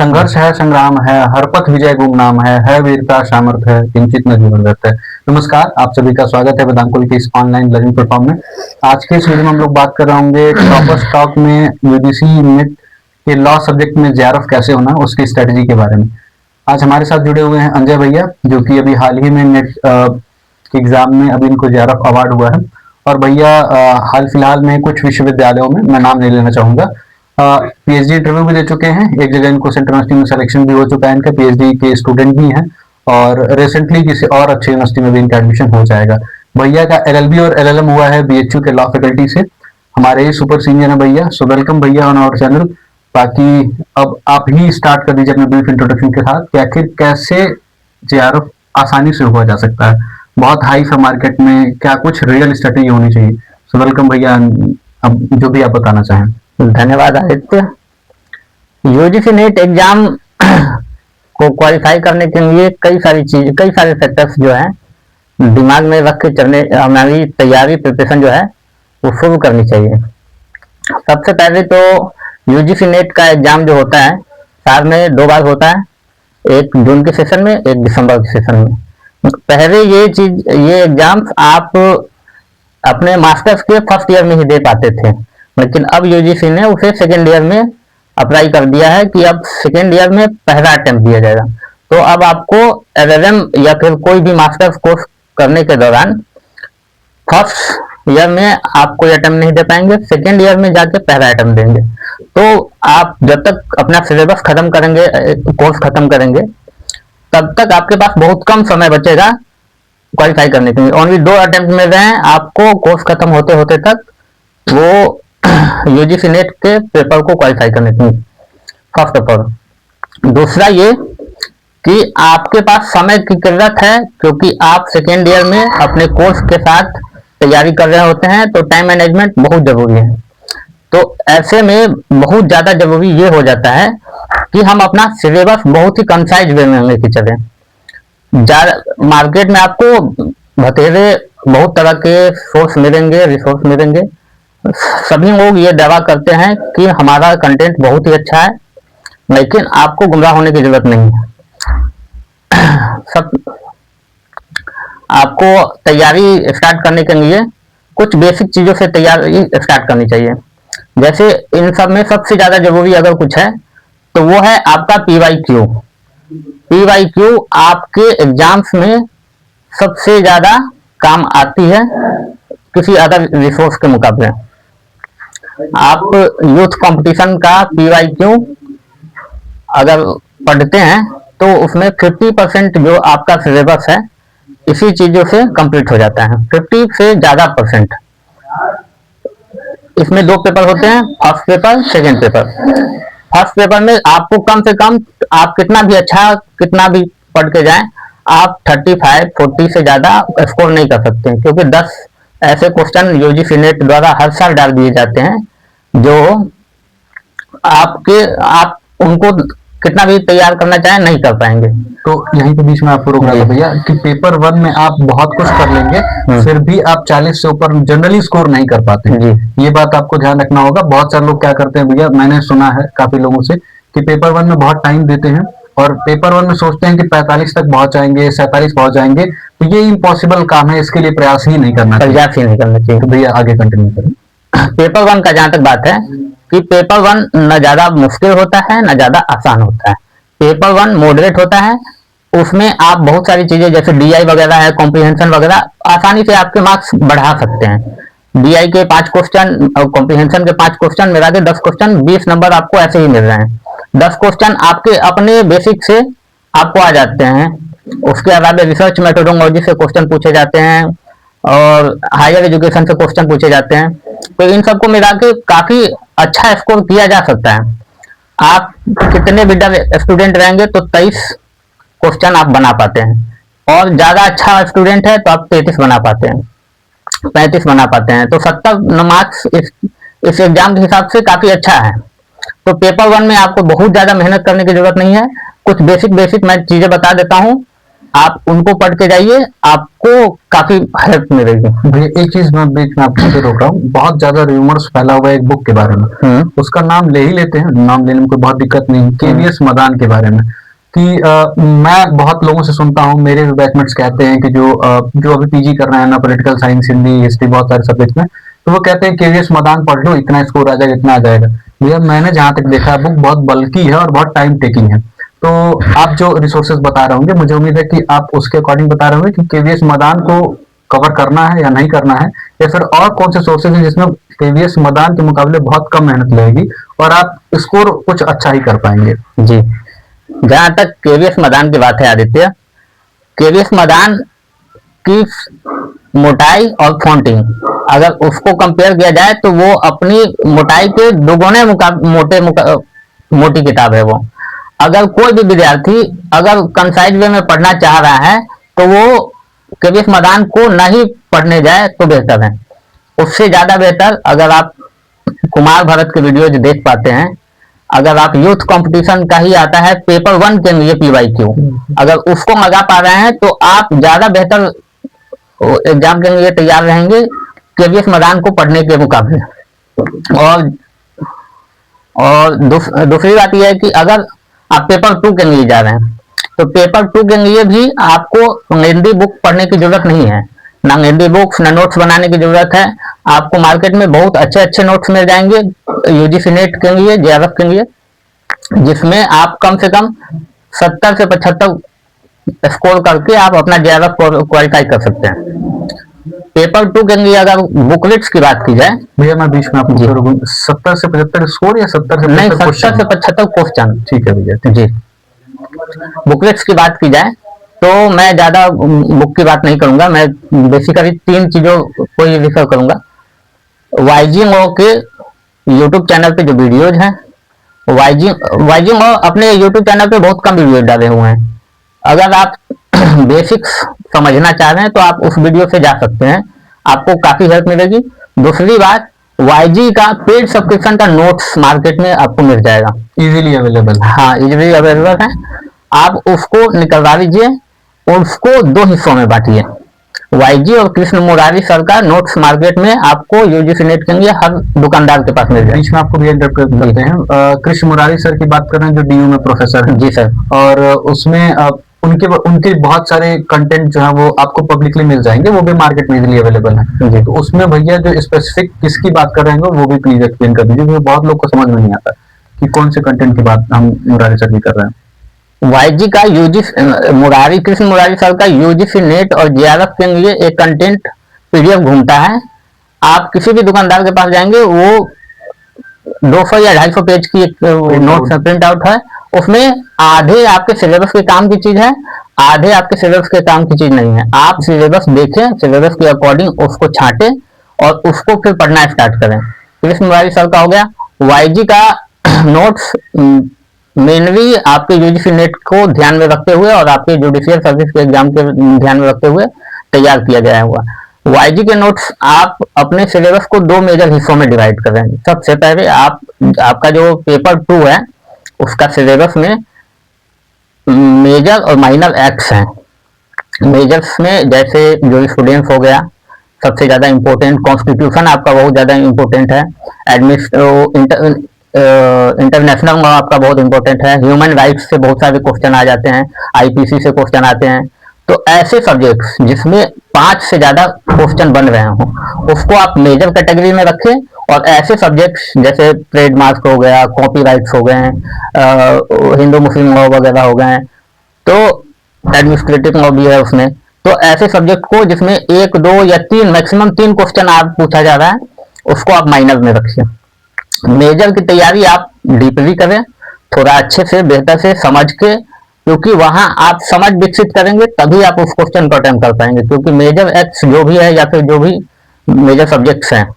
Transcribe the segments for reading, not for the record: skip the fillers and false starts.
संघर्ष है, संग्राम है, हर पथ विजय गुमनाम है वीरता सामर्थ्य है, किंचित न जीवन व्यर्थ है। नमस्कार, आप सभी का स्वागत है वेदांकुल के इस ऑनलाइन लर्निंग प्लेटफॉर्म में। आज के इस वीडियो में हम लोग बात कर रहे होंगे टॉपर स्टॉक में यूजीसी नेट के लॉ सब्जेक्ट में जेआरएफ कैसे होना, उसकी स्ट्रेटजी के बारे में। आज हमारे साथ जुड़े हुए हैं अंजय भैया, जो कि अभी हाल ही में नेट एग्जाम में अभी इनको जेआरएफ अवार्ड हुआ है। और भैया हाल फिलहाल में कुछ विश्वविद्यालयों में, मैं नाम नहीं लेना चाहूंगा, पीएचडी इंटरव्यू भी दे चुके हैं। एक जगह इनको सेंट्रल यूनिवर्सिटी में सिलेक्शन भी हो चुका है, इनका पीएचडी के स्टूडेंट भी हैं और रिसेंटली किसी और अच्छी यूनिवर्सिटी में भी इनका एडमिशन हो जाएगा। भैया का एलएलबी और एलएलएम हुआ है बीएचयू के लॉ फैकल्टी से। हमारे ही सुपर सीनियर है भैया, सो वेलकम भैया ऑन आवर चैनल। बाकी अब आप ही स्टार्ट कर दीजिए अपने ब्रीफ इंट्रोडक्शन के साथ कि आखिर कैसे जेआरएफ आसानी से हुआ जा सकता है। बहुत हाई है मार्केट में, क्या कुछ रियल स्ट्रेटेजी होनी चाहिए। सो वेलकम भैया, अब जो भी आप बताना चाहें। धन्यवाद आदित्य। यूजीसी नेट एग्जाम को क्वालिफाई करने के लिए कई सारे फैक्टर्स जो हैं दिमाग में रख के चलने, हमारी तैयारी प्रिपरेशन जो है वो शुरू करनी चाहिए। सबसे पहले तो यूजीसी नेट का एग्जाम जो होता है साल में 2 बार होता है, एक जून के सेशन में, एक दिसंबर के सेशन में। पहले ये एग्जाम आप अपने मास्टर्स के फर्स्ट ईयर में ही दे पाते थे, लेकिन अब यूजीसी ने उसे सेकेंड ईयर में अप्लाई कर दिया है कि अब सेकेंड ईयर में पहला अटेम्प्ट दिया जाएगा। तो अब आपको एलएलएम या फिर कोई भी मास्टर्स कोर्स करने के दौरान फर्स्ट ईयर में आप कोई अटेम्प्ट नहीं दे पाएंगे, सेकेंड ईयर में जाके पहला अटेम्प्ट देंगे। तो आप जब तक अपना सिलेबस खत्म करेंगे, कोर्स खत्म करेंगे, तब तक आपके पास बहुत कम समय बचेगा क्वालिफाई करने के लिए। ओनली 2 अटेम्प्ट मिल रहे हैं आपको कोर्स खत्म होते होते तक वो यूजीसी नेट के पेपर को क्वालिफाई करने के लिए, फर्स्ट ऑफ ऑल। दूसरा ये कि आपके पास समय की किल्लत है, क्योंकि आप सेकेंड ईयर में अपने कोर्स के साथ तैयारी कर रहे होते हैं, तो टाइम मैनेजमेंट बहुत जरूरी है। तो ऐसे में बहुत ज्यादा जरूरी ये हो जाता है कि हम अपना सिलेबस बहुत ही कंसाइज वे में लेके चलें। मार्केट में आपको बतेरे बहुत तरह के सोर्स मिलेंगे, रिसोर्स मिलेंगे। सभी लोग ये दावा करते हैं कि हमारा कंटेंट बहुत ही अच्छा है, लेकिन आपको गुमराह होने की जरूरत नहीं है। सब आपको तैयारी स्टार्ट करने के लिए कुछ बेसिक चीजों से तैयारी स्टार्ट करनी चाहिए। जैसे इन सब में सबसे ज्यादा जरूरी अगर कुछ है तो वो है आपका पीवाईक्यू। पीवाईक्यू आपके एग्जाम्स में सबसे ज्यादा काम आती है किसी अदर रिसोर्स के मुकाबले। आप यूथ कंपटीशन का पीवाईक्यू अगर पढ़ते हैं तो उसमें 50% जो आपका सिलेबस है इसी चीजों से कंप्लीट हो जाता है, 50 से ज्यादा परसेंट। इसमें 2 पेपर होते हैं, first paper, second paper. First paper में आपको कम से कम, आप कितना भी पढ़ के जाएं, आप 35-40 से ज्यादा स्कोर नहीं कर सकते, क्योंकि 10 ऐसे क्वेश्चन यूजीसी नेट द्वारा हर साल डाल दिए जाते हैं जो आप उनको कितना भी तैयार करना चाहें नहीं कर पाएंगे। तो यहीं पे बीच में आपको रोक रहा था भैया कि पेपर 1 में आप बहुत कुछ कर लेंगे, फिर भी आप 40 से ऊपर जनरली स्कोर नहीं कर पाते हैं। ये बात आपको ध्यान रखना होगा। बहुत सारे लोग क्या करते हैं भैया, मैंने सुना है काफी लोगों से कि पेपर 1 में बहुत टाइम देते हैं और पेपर 1 में सोचते हैं कि 45 तक पहुंच जाएंगे, 47 पहुंच जाएंगे। तो ये इम्पॉसिबल काम है, इसके लिए प्रयास ही नहीं करना चाहिए। तो भैया आगे कंटिन्यू करें। पेपर 1 का जहां तक बात है कि पेपर 1 न ज्यादा मुश्किल होता है न ज्यादा आसान होता है। पेपर 1 मॉडरेट होता है, उसमें आप बहुत सारी चीजें जैसे डीआई वगैरह है, कॉम्प्रिहेंशन वगैरह, आसानी से आपके मार्क्स बढ़ा सकते हैं। डीआई के 5 क्वेश्चन और कॉम्प्रिहेंशन के 5 क्वेश्चन मिला के 10 क्वेश्चन, 20 नंबर आपको ऐसे ही मिल रहे हैं। 10 क्वेश्चन आपके अपने बेसिक से आपको आ जाते हैं। उसके अलावा रिसर्च मेथोडोलॉजी से क्वेश्चन पूछे जाते हैं और हायर एजुकेशन से क्वेश्चन पूछे जाते हैं। तो इन सबको मिला के काफी अच्छा स्कोर किया जा सकता है। आप कितने भी स्टूडेंट रहेंगे तो 23 क्वेश्चन आप बना पाते हैं, और ज्यादा अच्छा स्टूडेंट है तो आप 33 बना पाते हैं, 35 बना पाते हैं। तो 70 मार्क्स इस एग्जाम के हिसाब से काफी अच्छा है। तो पेपर 1 में आपको बहुत ज्यादा मेहनत करने की जरूरत नहीं है। कुछ बेसिक मैं चीजें बता देता हूँ आप उनको पढ़ के जाइए, आपको काफी हेल्प मिलेगी। भैया एक चीज मैं बीच में आपको फिर रोक रहा हूँ, बहुत ज्यादा रूमर्स फैला हुआ है एक बुक के बारे में, उसका नाम ले ही लेते हैं, नाम लेने में कोई बहुत दिक्कत नहीं, केवीएस मदान के बारे में। कि मैं बहुत लोगों से सुनता हूँ, मेरे भी बैचमेट्स कहते हैं कि जो अभी पीजी कर रहे हैं ना, पॉलिटिकल साइंस, हिंदी, हिस्ट्री, बहुत सारे सब्जेक्ट में, तो वो कहते हैं केवीएस मदान पढ़ लो, इतना स्कोर आ जाएगा, इतना आ जाएगा। भैया मैंने जहां तक देखा, बुक बहुत बल्कि है और बहुत टाइम टेकिंग है। तो आप जो रिसोर्सेज बता रहे होंगे, मुझे उम्मीद है कि आप उसके अकॉर्डिंग बता रहे होंगे कि केवीएस मदान को कवर करना है या नहीं करना है, या फिर और कौन से सोर्सेज हैं जिसमें केवीएस मदान के मुकाबले बहुत कम मेहनत लगेगी और आप स्कोर कुछ अच्छा ही कर पाएंगे। जी, जहां तक केवीएस मदान की बात है आदित्य, केवीएस मदान की मोटाई और फॉन्टिंग अगर उसको कंपेयर किया जाए तो वो अपनी मोटाई के दोगुने मोटी किताब है वो। अगर कोई भी विद्यार्थी अगर कंसाइज वे में पढ़ना चाह रहा है तो वो केवीएस मदान को नहीं पढ़ने जाए तो बेहतर है। उससे ज्यादा बेहतर अगर आप कुमार भरत के वीडियोज देख पाते हैं, अगर आप यूथ कंपटीशन का ही आता है पेपर 1 के लिए PYQ, अगर उसको मंगा पा रहे हैं तो आप ज्यादा बेहतर एग्जाम के लिए तैयार रहेंगे केवीएस मदान को पढ़ने के मुकाबले। और दूसरी बात यह है कि अगर आप पेपर 2 के लिए जा रहे हैं तो पेपर 2 के लिए भी आपको हिंदी बुक पढ़ने की जरूरत नहीं है, ना हिंदी बुक्स ना नोट्स बनाने की जरूरत है। आपको मार्केट में बहुत अच्छे अच्छे नोट्स मिल जाएंगे यूजीसी नेट के लिए, जेआरएफ के लिए, जिसमें आप कम से कम 70 से 75 स्कोर करके आप अपना जेआरएफ क्वालिफाई कर सकते हैं। पेपर 2 के लिए अगर बुकलेट्स की बात की जाए, भैया मैं बीच में आपको 70 से 75 स्कोर या 70 से नहीं 70 से 75 क्वेश्चन, ठीक है भैया जी। बुकलेट्स की बात की जाए तो मैं ज्यादा बुक की बात नहीं करूंगा, मैं बेसिकली 3 चीजों को ही रिफर करूंगा। वाईजिंग के यूट्यूब चैनल पे जो वीडियोज हैं, वाईजिंग अपने यूट्यूब चैनल पे बहुत कम वीडियो डाले हुए हैं। अगर आप बेसिक्स समझना चाह रहे हैं तो आप उस वीडियो से जा सकते हैं, आपको काफी हेल्प मिलेगी। दूसरी बात, वाईजी का पेड सब्सक्रिप्शन का नोट्स मार्केट में आपको मिल जाएगा, इजीली अवेलेबल। हाँ, इजीली अवेलेबल है। आप उसको निकलवा लीजिए और उसको 2 हिस्सों में बांटिए। वाईजी और कृष्ण मुरारी सर का नोट्स मार्केट में आपको यूजीसी नेट के लिए हर दुकानदार के पास मिल जाए। बीच में आपको भी इंटरप्रेट करते हैं, कृष्ण मुरारी सर की बात कर रहे हैं जो डीयू में प्रोफेसर हैं। जी सर। और उसमें उनके बहुत सारे कंटेंट जो है वो आपको पब्लिकली मिल जाएंगे, वो भी मार्केट में इजीली अवेलेबल है। तो उसमें भैया जो स्पेसिफिक किसकी बात कर रहे हैं वो भी प्लीज एक्सप्लेन कर दीजिए, क्योंकि बहुत लोग को समझ में नहीं आता कि कौन से कंटेंट की बात हम मुरारी सर की कर रहे हैं। वाईजी का कृष्ण मुरारी सर का यूजीसी नेट और जेआरएफ के लिए एक कंटेंट पीडीएफ घूमता है। आप किसी भी दुकानदार के पास जाएंगे, वो 200 या 250 पेज की एक नोट प्रिंट आउट है। उसमें आधे आपके सिलेबस के काम की चीज है, आधे आपके सिलेबस के काम की चीज नहीं है। आप सिलेबस देखें, सिलेबस के अकॉर्डिंग उसको छांटे और उसको फिर पढ़ना स्टार्ट करें। कृष्ण मुरारी सर का हो गया। वाईजी का नोट्स मेनली आपके यूजीसी नेट को ध्यान में रखते हुए और आपके जुडिशियल सर्विस के एग्जाम के ध्यान में रखते हुए तैयार किया गया हुआ। वाईजी के नोट्स आप अपने सिलेबस को 2 मेजर हिस्सों में डिवाइड कर रहे हैं। सबसे पहले आपका जो पेपर 2 है उसका सिलेबस में मेजर और माइनर एक्ट्स हैं। मेजर्स में जैसे जूरिस्प्रूडेंस हो गया, सबसे ज्यादा इंपॉर्टेंट, कॉन्स्टिट्यूशन आपका बहुत ज्यादा इंपॉर्टेंट है, इंटरनेशनल लॉ आपका बहुत इंपॉर्टेंट है, ह्यूमन राइट्स से बहुत सारे क्वेश्चन आ जाते हैं, आईपीसी से क्वेश्चन आते हैं। तो ऐसे सब्जेक्ट्स जिसमें 5 से ज्यादा क्वेश्चन बन रहे हों उसको आप मेजर कैटेगरी में रखें, और ऐसे सब्जेक्ट्स जैसे ट्रेडमार्क हो गया, कॉपीराइट्स हो गए, हिंदू मुस्लिम लॉ वगैरह हो गए, तो एडमिनिस्ट्रेटिव लॉ भी है उसमें। तो ऐसे सब्जेक्ट को जिसमें 1, 2 या 3 मैक्सिमम 3 क्वेश्चन आप पूछा जा रहा है उसको आप माइनर में रखिए। मेजर की तैयारी आप डीपली करें, थोड़ा अच्छे से बेहतर से समझ के, क्योंकि वहां आप समझ विकसित करेंगे तभी आप उस क्वेश्चन को अटेम्प्ट कर पाएंगे। क्योंकि मेजर एक्ट्स जो भी है या फिर जो भी मेजर सब्जेक्ट्स हैं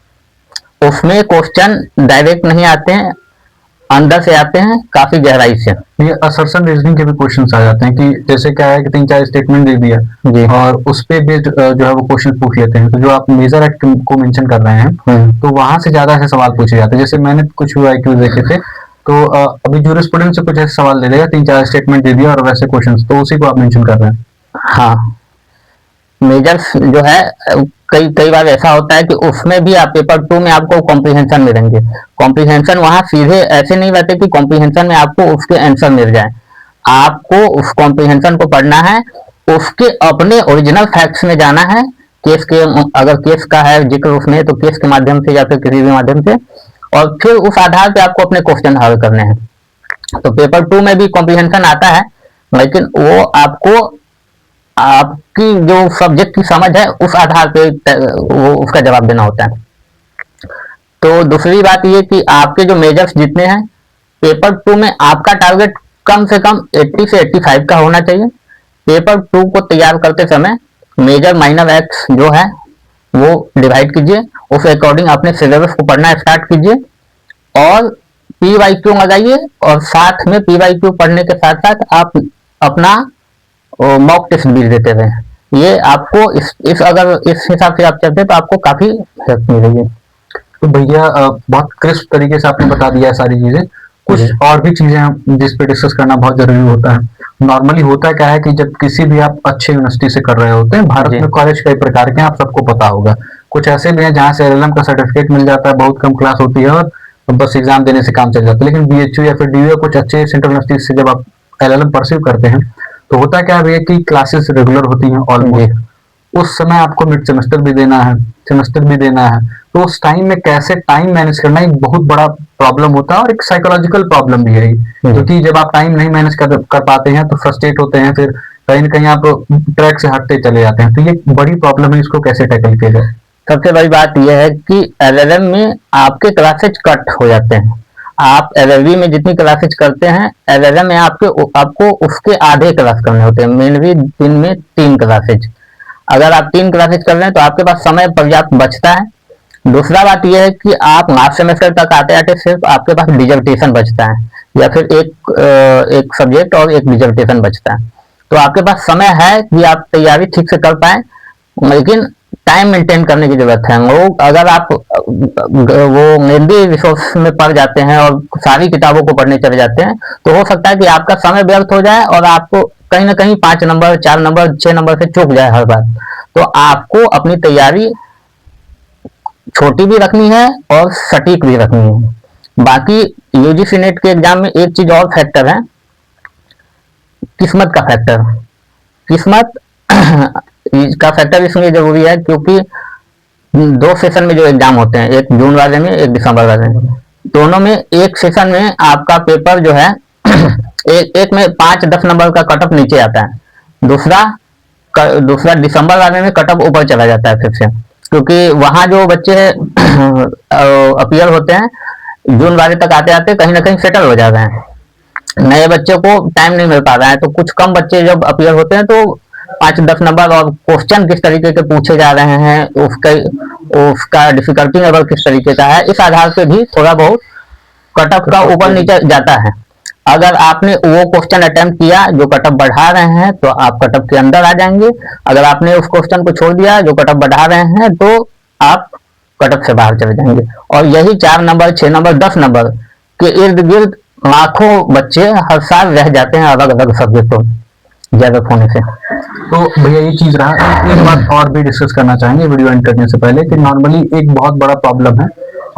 उसमें क्वेश्चन डायरेक्ट नहीं आते हैं, अंदर से आते हैं, काफी गहराई से। ये असर्शन रीजनिंग के भी क्वेश्चंस आ जाते हैं कि जैसे क्या है कि 3-4 स्टेटमेंट दे दिया और उस पे बेस्ड जो है वो क्वेश्चन पूछ लेते हैं। तो जो आप मेजर एक्ट को मेंशन कर रहे हैं तो वहां से ज्यादा ऐसे सवाल पूछे जाते हैं। जैसे मैंने कुछ IQ देखे थे, तो अभी जूरिस्प्रूडेंस से कुछ ऐसे सवाल ले लेगा, 3-4 स्टेटमेंट दे दिया और वैसे क्वेश्चन, तो उसी को आप मेंशन कर रहे हैं। हाँ, मेजर्स जो है कई कई बार ऐसा होता है कि उसमें भी आप पेपर 2 में आपको कॉम्प्रिहेंशन मिलेंगे। कॉम्प्रिहेंशन वहां सीधे ऐसे नहीं रहते कि कॉम्प्रिहेंशन में आपको उसके आंसर मिल जाए। आपको उस कॉम्प्रिहेंशन को पढ़ना है, उसके अपने ओरिजिनल फैक्ट्स में जाना है, केस के, अगर केस का है जिक्र उसमें तो केस के माध्यम से या फिर किसी भी माध्यम से, और फिर उस आधार पे आपको अपने क्वेश्चन हल करने हैं। तो पेपर 2 में भी कॉम्प्रिहेंशन आता है, लेकिन वो आपको आपकी जो सब्जेक्ट की समझ है उस आधार पे वो उसका जवाब देना होता है। तो दूसरी बात ये कि आपके जो मेजर्स जितने हैं, पेपर 2 में आपका टारगेट कम से कम 80 से 85 का होना चाहिए। पेपर 2 को तैयार करते समय मेजर माइनर एक्स जो है वो डिवाइड कीजिए, उस अकॉर्डिंग अपने सिलेबस को पढ़ना स्टार्ट कीजिए और PYQ लगाइए, और साथ में PYQ पढ़ने के साथ साथ आप अपना मॉक टेस्ट भी देते रहे। ये आपको इस अगर इस हिसाब से आप चलते तो आपको काफी हेल्प मिलेगी। तो भैया बहुत क्रिस्प तरीके से आपने बता दिया है सारी चीजें। कुछ और भी चीजें हैं जिस पे डिस्कस करना बहुत जरूरी होता है। नॉर्मली होता क्या है कि जब किसी भी आप अच्छे यूनिवर्सिटी से कर रहे होते हैं, भारत में कॉलेज कई प्रकार के हैं, आप सबको पता होगा। कुछ ऐसे भी हैं जहाँ से LLM का सर्टिफिकेट मिल जाता है, बहुत कम क्लास होती है और बस एग्जाम देने से काम चल जाता है। लेकिन BHU या फिर DU कुछ अच्छे सेंट्रल यूनिवर्सिटी से जब आप LLM परस्यू करते हैं तो होता क्या है भैया कि क्लासेस रेगुलर होती हैं ऑलमोस्ट। उस समय आपको मिड सेमेस्टर भी देना है, सेमेस्टर भी देना है, तो उस टाइम में कैसे टाइम मैनेज करना एक बहुत बड़ा प्रॉब्लम होता है और एक साइकोलॉजिकल प्रॉब्लम भी है, क्योंकि जब आप टाइम नहीं मैनेज कर पाते हैं तो फ्रस्ट्रेट होते हैं, फिर कहीं ना कहीं आप ट्रैक से हटते चले जाते हैं। तो ये बड़ी प्रॉब्लम है, इसको कैसे टैकल किया जाए? सबसे बड़ी बात यह है कि LLM में आपके क्लासेज कट हो जाते हैं। आप LLB में जितनी क्लासेज करते हैं, LLM में आपको उसके आधे क्लास करने होते हैं। मेनली दिन में 3 क्लासेज, अगर आप 3 क्लासेज कर रहे हैं तो आपके पास समय पर्याप्त बचता है। दूसरा बात यह है कि आप लास्ट सेमेस्टर तक आते आते सिर्फ आपके पास डिजर्टेशन बचता है, या फिर एक सब्जेक्ट और एक डिजर्टेशन बचता है। तो आपके पास समय है कि आप तैयारी ठीक से कर पाए, लेकिन टाइम मेंटेन करने की जरूरत है। वो अगर आप वो लेंदी रिसोर्स में पढ़ जाते हैं और सारी किताबों को पढ़ने चले जाते हैं तो हो सकता है कि आपका समय व्यर्थ हो जाए और आपको कहीं ना कहीं 5 नंबर 4 नंबर 6 नंबर से चूक जाए हर बार। तो आपको अपनी तैयारी छोटी भी रखनी है और सटीक भी रखनी है। बाकी UGC नेट के एग्जाम में एक चीज और फैक्टर है, किस्मत का फैक्टर। किस्मत का फैक्टर इसलिए जरूरी है क्योंकि 2 सेशन में जो एग्जाम होते हैं, एक जून वाले में एक दिसंबर वाले में, दोनों में एक सेशन में आपका पेपर जो है एक में 5-10 नंबर का कटअप नीचे आता है, दूसरा दिसंबर वाले में कटअप ऊपर चला जाता है फिर से, क्योंकि वहां जो बच्चे अपीयर होते हैं जून वाले तक आते आते कहीं ना कहीं सेटल हो जाते हैं, नए बच्चों को टाइम नहीं मिल पा रहा है। तो कुछ कम बच्चे जब अपीयर होते हैं तो 5-10 नंबर और क्वेश्चन किस तरीके के पूछे जा रहे हैं, उसका डिफिकल्टी लेवल किस तरीके का है, इस आधार पे भी थोड़ा बहुत कटअप का ऊपर नीचे जाता है। अगर आपने वो क्वेश्चन अटेम्प्ट किया जो कटअप बढ़ा रहे हैं तो आप कटअप के अंदर आ जाएंगे, अगर आपने उस क्वेश्चन को छोड़ दिया जो कटअप बढ़ा रहे हैं तो आप कटअप से बाहर चले जाएंगे। और यही 4 नंबर 6 नंबर 10 नंबर के इर्द गिर्द लाखों बच्चे हर साल रह जाते हैं अलग अलग सब्जेक्टों ज्यादा होने से। तो भैया ये चीज रहा, एक बात और भी डिस्कस करना चाहेंगे वीडियो एंड करने से पहले कि नॉर्मली एक बहुत बड़ा प्रॉब्लम है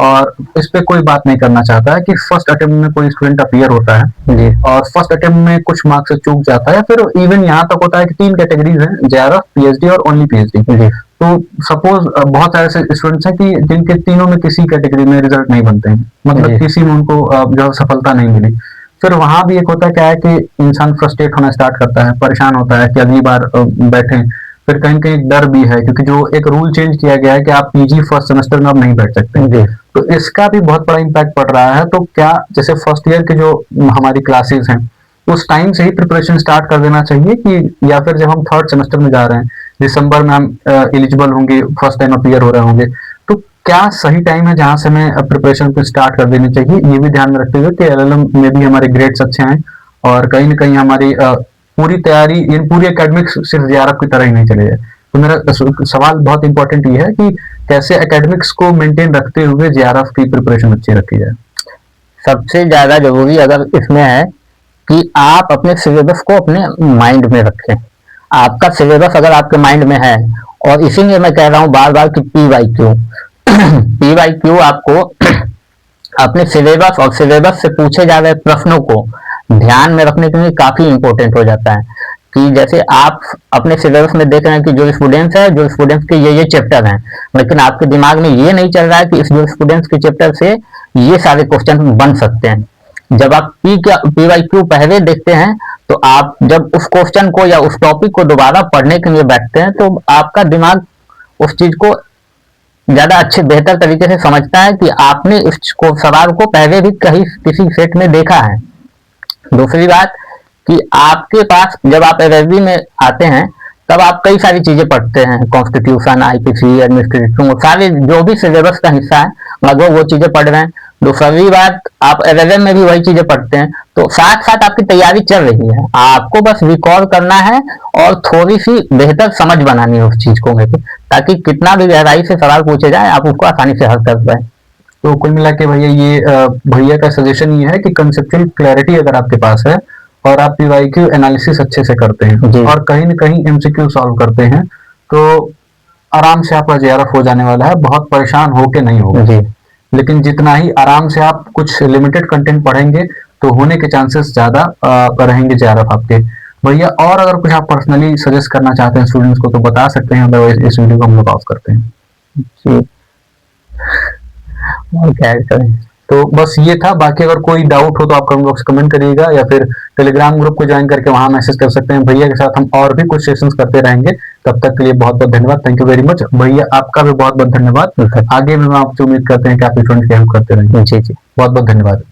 और इस पे कोई बात नहीं करना चाहता है कि फर्स्ट अटेम्प्ट में कोई स्टूडेंट अपीयर होता है जी, और फर्स्ट अटेम्प्ट में कुछ मार्क्स से चूक जाता है, फिर इवन यहाँ तक होता है कि 3 कैटेगरीज हैं, JRF, PhD और ओनली PhD। तो सपोज बहुत सारे ऐसे स्टूडेंट्स हैं कि जिनके तीनों में किसी कैटेगरी में रिजल्ट नहीं बनते हैं, मतलब किसी में उनको जो सफलता नहीं मिली। फिर वहां भी एक होता क्या है कि इंसान फ्रस्ट्रेट होना स्टार्ट करता है, परेशान होता है कि अगली बार बैठे। फिर कहीं कहीं डर भी है क्योंकि जो एक रूल चेंज किया गया है कि आप PG फर्स्ट सेमेस्टर में अब नहीं बैठ सकते, तो इसका भी बहुत बड़ा इम्पैक्ट पड़ रहा है। तो क्या जैसे फर्स्ट ईयर के जो हमारी क्लासेस हैं उस टाइम से ही प्रिपरेशन स्टार्ट कर देना चाहिए कि या फिर जब हम थर्ड सेमेस्टर में जा रहे हैं, दिसंबर में हम एलिजिबल होंगे, फर्स्ट टाइम अपीयर हो रहे होंगे, तो क्या सही टाइम है जहां से हमें प्रिपरेशन को स्टार्ट कर देनी चाहिए, ये भी ध्यान में रखते हुए कि LLM में भी हमारे ग्रेड्स अच्छे आए और कहीं ना कहीं हमारी पूरी तैयारी इन पूरी एकेडमिक्स सिर्फ JRF की तरह ही नहीं चले जाए। तो मेरा सवाल बहुत इंपॉर्टेंट ये है कि कैसे एकेडमिक्स को मेंटेन रखते हुए JRF की प्रिपरेशन अच्छी रखी जाए। सबसे ज्यादा जरूरी अगर इसमें है कि आप अपने सिलेबस को अपने माइंड में रखें। आपका सिलेबस अगर आपके माइंड में है, और इसीलिए मैं कह रहा हूँ बार बार कि PYQ PYQ आपको अपने सिलेबस और सिलेबस से पूछे जा रहे प्रश्नों को ध्यान में रखने के लिए काफी इंपॉर्टेंट हो जाता है। कि जैसे आप अपने सिलेबस में देख रहे हैं कि जो स्टूडेंट्स है, जो स्टूडेंट्स के ये चैप्टर हैं, लेकिन आपके दिमाग में ये नहीं चल रहा है कि इस जो स्टूडेंट्स के चैप्टर से ये सारे क्वेश्चन बन सकते हैं। जब आप PYQ पहले देखते हैं, तो आप जब उस क्वेश्चन को या उस टॉपिक को दोबारा पढ़ने के लिए बैठते हैं, तो आपका दिमाग उस चीज को ज्यादा अच्छे बेहतर तरीके से समझता है कि आपने उस सवाल को पहले भी कहीं किसी सेट में देखा है। दूसरी बात कि आपके पास जब आप LLB में आते हैं, तब आप कई सारी चीजें पढ़ते हैं, कॉन्स्टिट्यूशन, IPC, एडमिनिस्ट्रेटिव, सारे जो भी सिलेबस का हिस्सा है लगभग वो चीजें पढ़ रहे हैं। दूसरी बात, आप LLM में भी वही चीजें पढ़ते हैं, तो साथ साथ आपकी तैयारी चल रही है, आपको बस रिकॉल करना है और थोड़ी सी बेहतर समझ बनानी है उस चीज को लेकर, ताकि कितना भी गहराई से सवाल पूछे जाए आप उसको आसानी से हल कर पाए। तो कुल मिला के भैया ये भैया का सजेशन ये है कि कंसेप्चुअल क्लैरिटी अगर आपके पास है और आप PYQ एनालिसिस अच्छे से करते हैं और कहीं न कहीं MCQ सॉल्व करते हैं, तो आराम से आपका JRF हो जाने वाला है, बहुत परेशान होके नहीं होगा जी। लेकिन जितना ही आराम से आप कुछ लिमिटेड कंटेंट पढ़ेंगे तो होने के चांसेस ज्यादा रहेंगे JRF आपके। भैया और अगर कुछ आप पर्सनली सजेस्ट करना चाहते हैं स्टूडेंट्स को तो बता सकते हैं, अदरवाइज इस वीडियो को हम लोग ऑफ करते हैं जी। और क्या करें, तो बस ये था। बाकी अगर कोई डाउट हो तो आप कमेंट बॉक्स कमेंट करिएगा या फिर टेलीग्राम ग्रुप को ज्वाइन करके वहां मैसेज कर सकते हैं। भैया के साथ हम और भी कुछ सेशंस करते रहेंगे। तब तक के लिए बहुत बहुत धन्यवाद। थैंक यू वेरी मच भैया, आपका भी बहुत बहुत धन्यवाद। आगे भी हम आपसे उम्मीद करते हैं कि आप स्टूडेंट की हेल्प करते रहेंगे। जी जी, बहुत बहुत धन्यवाद।